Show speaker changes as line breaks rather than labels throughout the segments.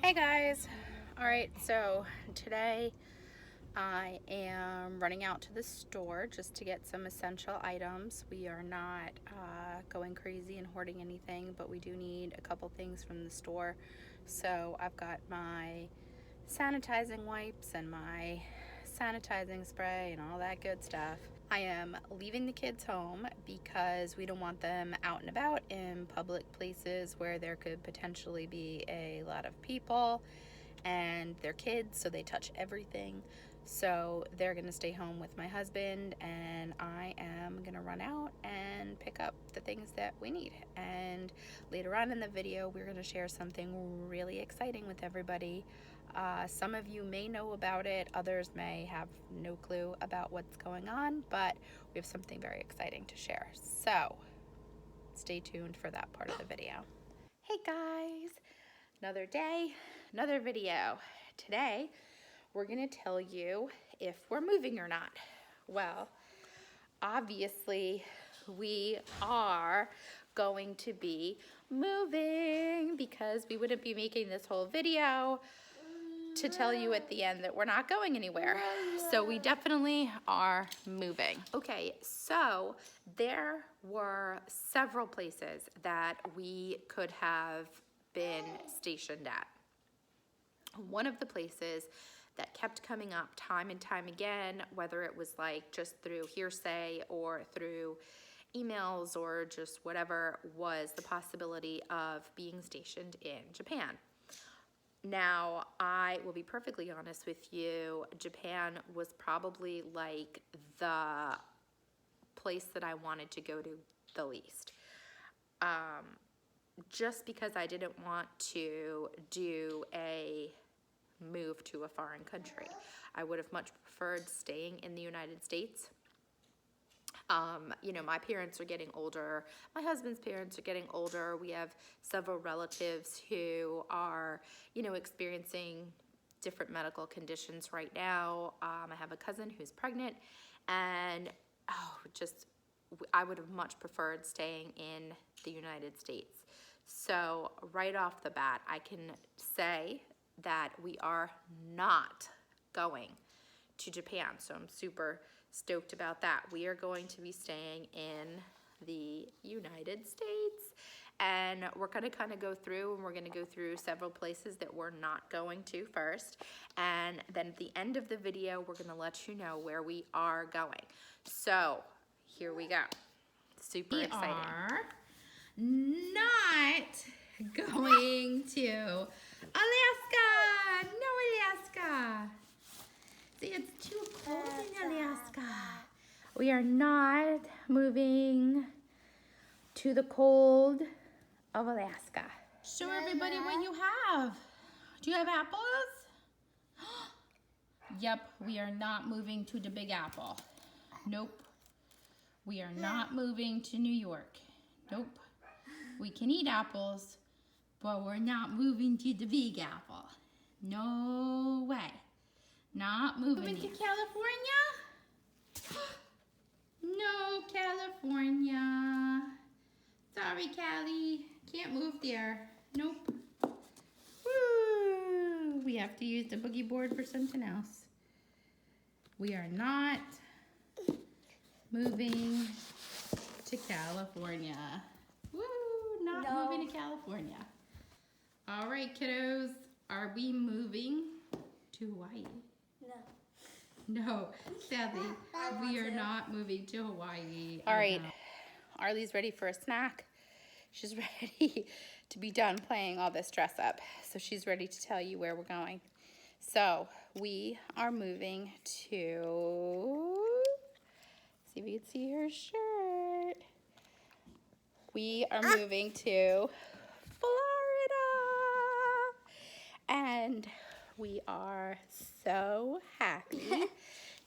Hey guys! Alright, so today I am running out to the store just to get some essential items. We are not going crazy and hoarding anything, but we do need a couple things from the store. So I've got my sanitizing wipes and my sanitizing spray and all that good stuff. I am leaving the kids home because we don't want them out and about in public places where there could potentially be a lot of people, and they're kids, so they touch everything. So they're gonna stay home with my husband, and I am gonna run out and pick up the things that we need. And later on in the video, we're gonna share something really exciting with everybody. Some of you may know about it, others may have no clue about what's going on, but we have something very exciting to share. So stay tuned for that part of the video. Hey guys, another day, another video. Today, we're gonna tell you if we're moving or not. Well, obviously, we are going to be moving because we wouldn't be making this whole video to tell you at the end that we're not going anywhere. So we definitely are moving. Okay, so there were several places that we could have been stationed at. One of the places that kept coming up time and time again, whether it was like just through hearsay or through emails or just whatever, was the possibility of being stationed in Japan. Now, I will be perfectly honest with you, Japan was probably like the place that I wanted to go to the least. Just because I didn't want to do a move to a foreign country. I would have much preferred staying in the United States. You know, my parents are getting older. My husband's parents are getting older. We have several relatives who are, you know, experiencing different medical conditions right now. I have a cousin who's pregnant, and I would have much preferred staying in the United States. So right off the bat, I can say that we are not going to Japan. So I'm super stoked about that. We are going to be staying in the United States, and we're going to kind of go through, and we're going to go through several places that we're not going to first, and then at the end of the video we're going to let you know where we are going. So here we go. Super exciting. We are not going to Alaska. No, Alaska. See, it's too cold in Alaska. We are not moving to the cold of Alaska. Show everybody what you have. Do you have apples? Yep, we are not moving to the Big Apple. Nope. We are not moving to New York. Nope. We can eat apples, but we're not moving to the Big Apple. No way. Not moving to California? No, California. Sorry, Callie. Can't move there. Nope. Woo! We have to use the boogie board for something else. We are not moving to California. Woo! Not moving to California. All right, kiddos. Are we moving to Hawaii? No, sadly, we are not moving to Hawaii. All right, Arlie's ready for a snack. She's ready to be done playing all this dress up. So she's ready to tell you where we're going. So we are moving to, see if you can see her shirt. We are moving to Florida. And we are so happy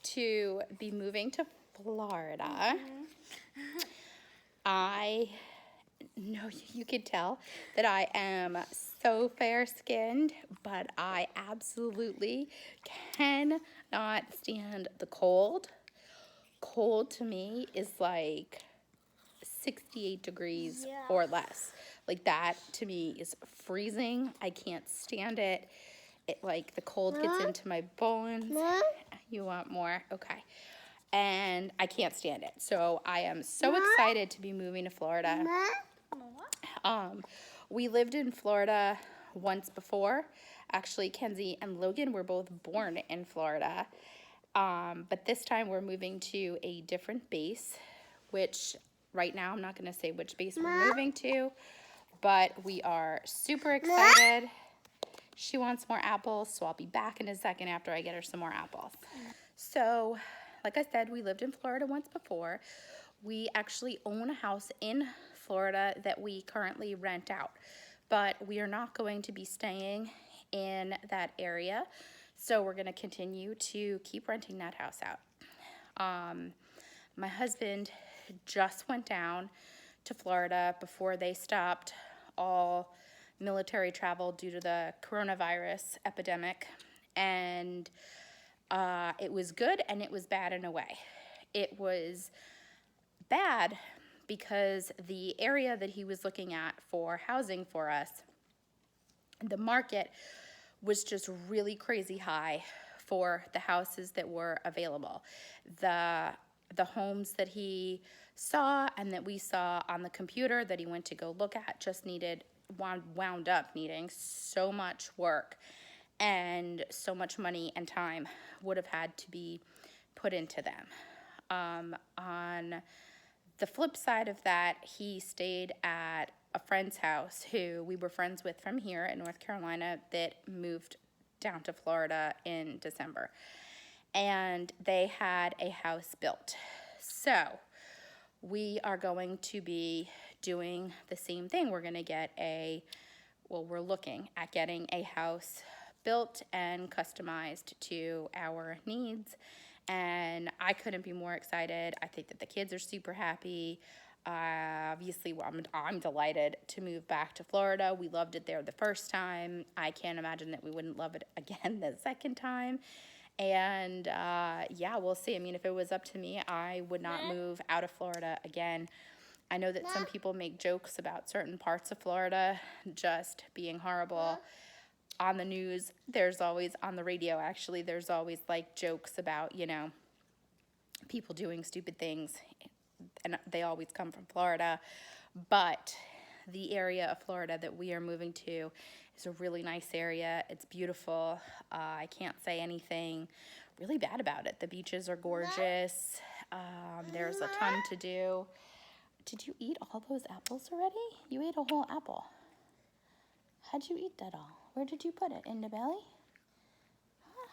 to be moving to Florida. I know you could tell that I am so fair-skinned, but I absolutely cannot stand the cold. Cold to me is like 68 degrees or less. Like, that to me is freezing. I can't stand it. It, like, the cold gets into my bones. You want more? Okay. And I can't stand it. So I am so excited to be moving to Florida. We lived in Florida once before. Actually, Kenzie and Logan were both born in Florida. But this time we're moving to a different base, which right now I'm not going to say which base we're moving to, but we are super excited. She wants more apples, so I'll be back in a second after I get her some more apples. So, like I said, we lived in Florida once before. We actually own a house in Florida that we currently rent out, but we are not going to be staying in that area, so we're going to continue to keep renting that house out. My husband just went down to Florida before they stopped all military travel due to the coronavirus epidemic, and it was good and it was bad in a way. It was bad because the area that he was looking at for housing for us, the market was just really crazy high for the houses that were available. The homes that he saw and that we saw on the computer that he went to go look at just wound up needing so much work, and so much money and time would have had to be put into them. On the flip side of that, he stayed at a friend's house who we were friends with from here in North Carolina that moved down to Florida in December. And they had a house built. So we are going to be doing the same thing. We're going to get we're looking at getting a house built and customized to our needs. And I couldn't be more excited. I think that the kids are super happy. Obviously, I'm delighted to move back to Florida. We loved it there the first time. I can't imagine that we wouldn't love it again the second time. And yeah, we'll see. I mean, if it was up to me, I would not move out of Florida again. I know that some people make jokes about certain parts of Florida just being horrible. On the news, on the radio actually, there's always like jokes about, people doing stupid things, and they always come from Florida. But the area of Florida that we are moving to is a really nice area. It's beautiful. I can't say anything really bad about it. The beaches are gorgeous. There's a ton to do. Did you eat all those apples already? You ate a whole apple. How'd you eat that all? Where did you put it? In the belly? Huh.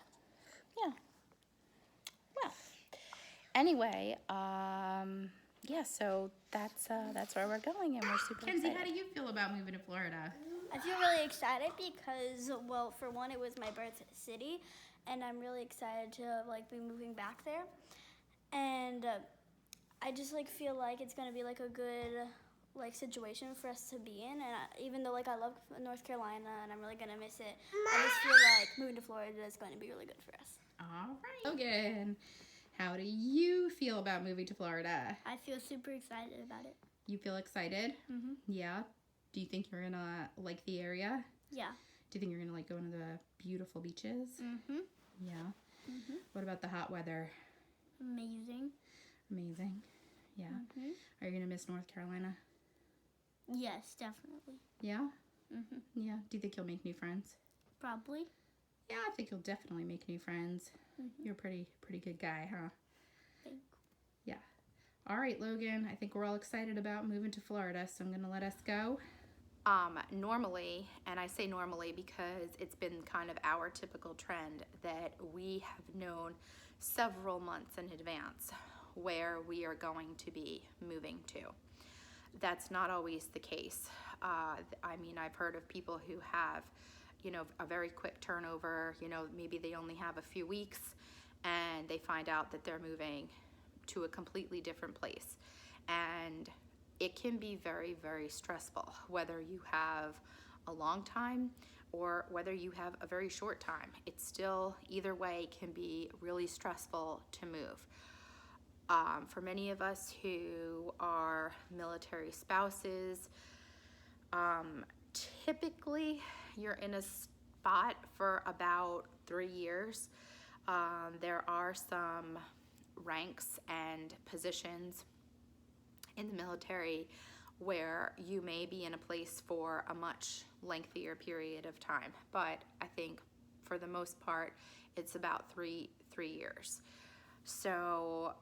Yeah. Well, anyway, yeah, so that's where we're going, and we're super
Kenzie,
excited.
how do you feel about moving to Florida?
I feel really excited because, well, for one, it was my birth city, and I'm really excited to be moving back there. And I just feel like it's gonna be a good situation for us to be in. And even though I love North Carolina and I'm really gonna miss it, I just feel like moving to Florida is going to be really good for us.
All right. Logan, how do you feel about moving to Florida?
I feel super excited about it.
You feel excited?
Mhm.
Yeah. Do you think you're gonna like the area?
Yeah.
Do you think you're gonna like going to the beautiful beaches?
Mhm.
Yeah.
Mhm.
What about the hot weather?
Amazing.
Amazing. Yeah.
Mhm.
Are you gonna miss North Carolina?
Yes, definitely.
Yeah.
Mhm.
Yeah. Do you think you'll make new friends?
Probably.
Yeah, I think you'll definitely make new friends. You're a pretty good guy, huh?
Thanks.
Yeah. All right, Logan, I think we're all excited about moving to Florida, so I'm going to let us go.
Normally, and I say normally because it's been kind of our typical trend that we have known several months in advance where we are going to be moving to. That's not always the case. I mean, I've heard of people who have, a very quick turnover, maybe they only have a few weeks and they find out that they're moving to a completely different place. And it can be very, very stressful, whether you have a long time or whether you have a very short time. It's still, either way, can be really stressful to move. For many of us who are military spouses, typically you're in a spot for about 3 years. There are some ranks and positions in the military where you may be in a place for a much lengthier period of time, but I think for the most part it's about three years. So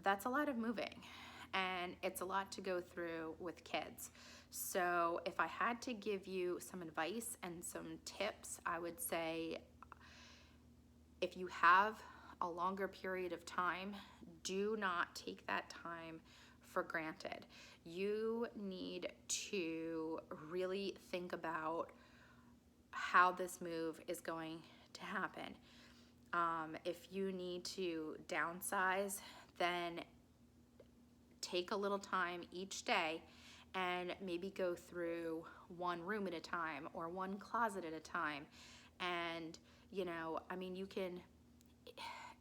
that's a lot of moving, and it's a lot to go through with kids. So if I had to give you some advice and some tips, I would say if you have a longer period of time, do not take that time for granted. You need to really think about how this move is going to happen. If you need to downsize, then take a little time each day and maybe go through one room at a time or one closet at a time. And, you can,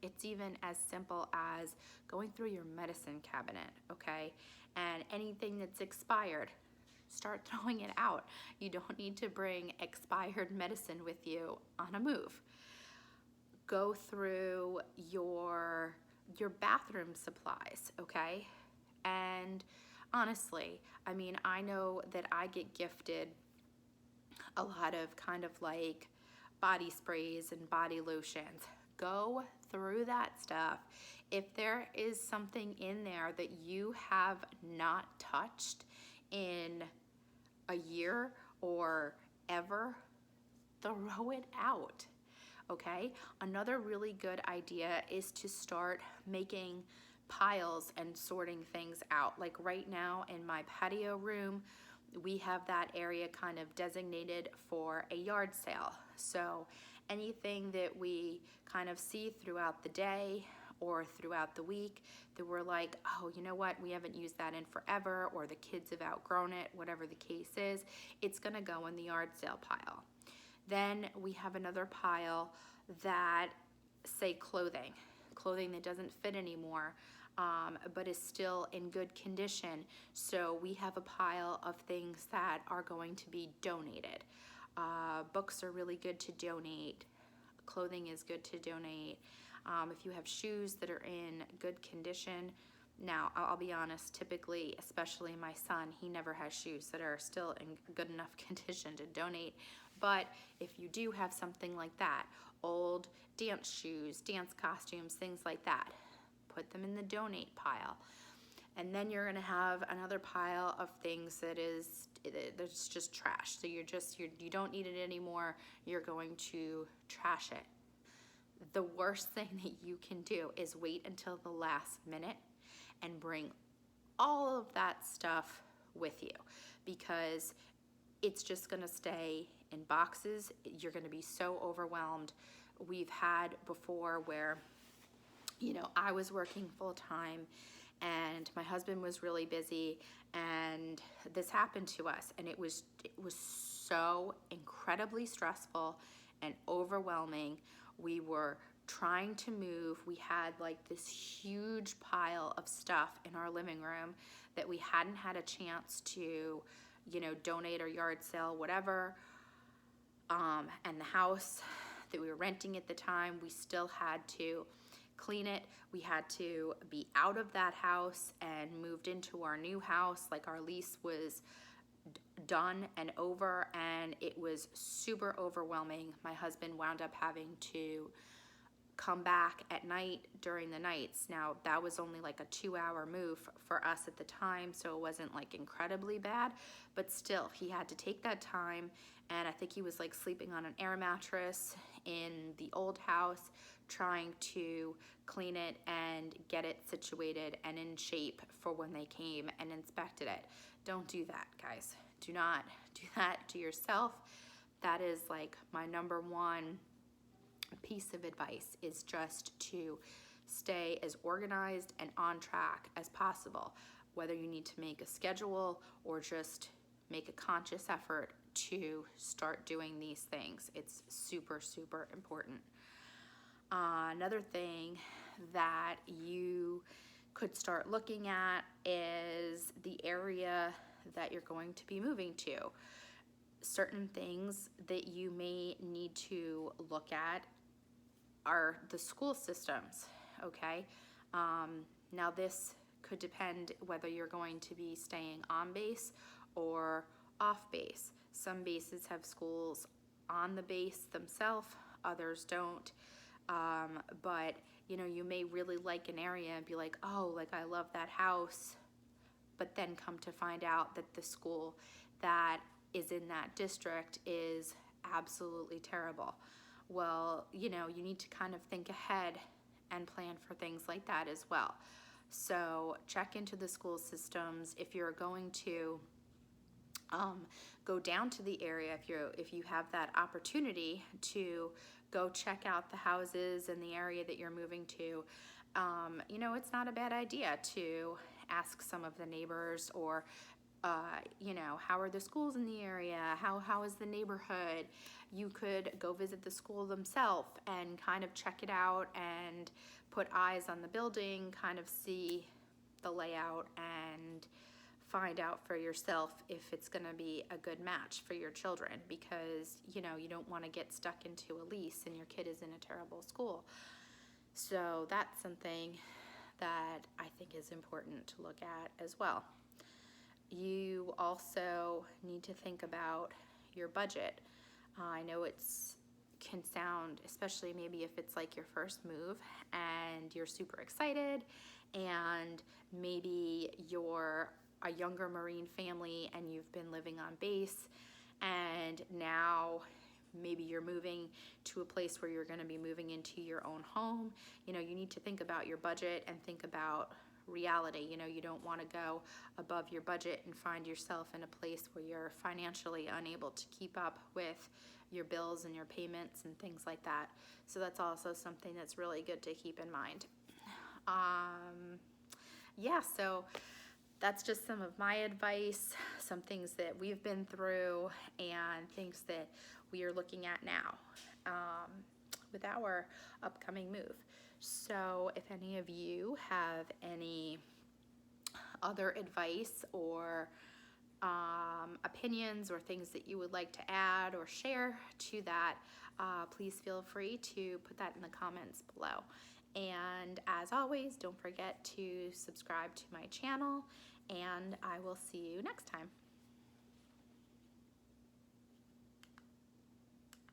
it's even as simple as going through your medicine cabinet, okay? And anything that's expired, start throwing it out. You don't need to bring expired medicine with you on a move. Go through your bathroom supplies, okay? And honestly, I know that I get gifted a lot of kind of like body sprays and body lotions. Go through that stuff. If there is something in there that you have not touched in a year or ever, throw it out. Okay? Another really good idea is to start making piles and sorting things out. Like right now in my patio room, we have that area kind of designated for a yard sale. So anything that we kind of see throughout the day or throughout the week that we're like, oh, you know what, we haven't used that in forever, or the kids have outgrown it, whatever the case is, it's gonna go in the yard sale pile. Then we have another pile that say clothing that doesn't fit anymore, but is still in good condition. So we have a pile of things that are going to be donated. Books are really good to donate. Clothing is good to donate. If you have shoes that are in good condition, now I'll be honest, typically, especially my son, he never has shoes that are still in good enough condition to donate. But if you do have something like that, old dance shoes, dance costumes, things like that, put them in the donate pile. And then you're gonna have another pile of things that's just trash. So you don't need it anymore. You're going to trash it. The worst thing that you can do is wait until the last minute and bring all of that stuff with you, because it's just gonna stay in boxes. You're gonna be so overwhelmed. We've had before where, I was working full time and my husband was really busy, and this happened to us, and it was so incredibly stressful and overwhelming. We were trying to move. We had like this huge pile of stuff in our living room that we hadn't had a chance to, donate or yard sale, whatever. And the house that we were renting at the time, we still had to clean it. We had to be out of that house and moved into our new house. Like our lease was done and over, and it was super overwhelming. My husband wound up having to come back at night during the nights. Now that was only like a 2-hour move for us at the time, so it wasn't like incredibly bad, but still he had to take that time. And I think he was like sleeping on an air mattress in the old house, trying to clean it and get it situated and in shape for when they came and inspected it. Don't do that, guys. Do not do that to yourself. That is like my number one piece of advice, is just to stay as organized and on track as possible. Whether you need to make a schedule or just make a conscious effort to start doing these things, it's super, super important. Another thing that you could start looking at is the area that you're going to be moving to. Certain things that you may need to look at are the school systems, okay? Now this could depend whether you're going to be staying on base or off base. Some bases have schools on the base themselves, others don't. But you know, you may really like an area and be like, oh, like I love that house, but then come to find out that the school that is in that district is absolutely terrible. Well, you know, you need to kind of think ahead and plan for things like that as well. So check into the school systems. If you're going to go down to the area, if you have that opportunity to go check out the houses in the area that you're moving to, you know, it's not a bad idea to ask some of the neighbors, or you know, how are the schools in the area? How is the neighborhood? You could go visit the school themselves and kind of check it out and put eyes on the building, kind of see the layout and find out for yourself if it's going to be a good match for your children, because you know, you don't want to get stuck into a lease and your kid is in a terrible school. So that's something that I think is important to look at as well. You also need to think about your budget. I know it's can sound, especially maybe if it's like your first move and you're super excited, and maybe you're a younger Marine family and you've been living on base, and now maybe you're moving to a place where you're going to be moving into your own home. You know, you need to think about your budget and think about reality. You know, you don't want to go above your budget and find yourself in a place where you're financially unable to keep up with your bills and your payments and things like that. So that's also something that's really good to keep in mind. Yeah, so that's just some of my advice, some things that we've been through and things that we are looking at now with our upcoming move. So if any of you have any other advice or opinions or things that you would like to add or share to that, please feel free to put that in the comments below. And as always, don't forget to subscribe to my channel, and I will see you next time.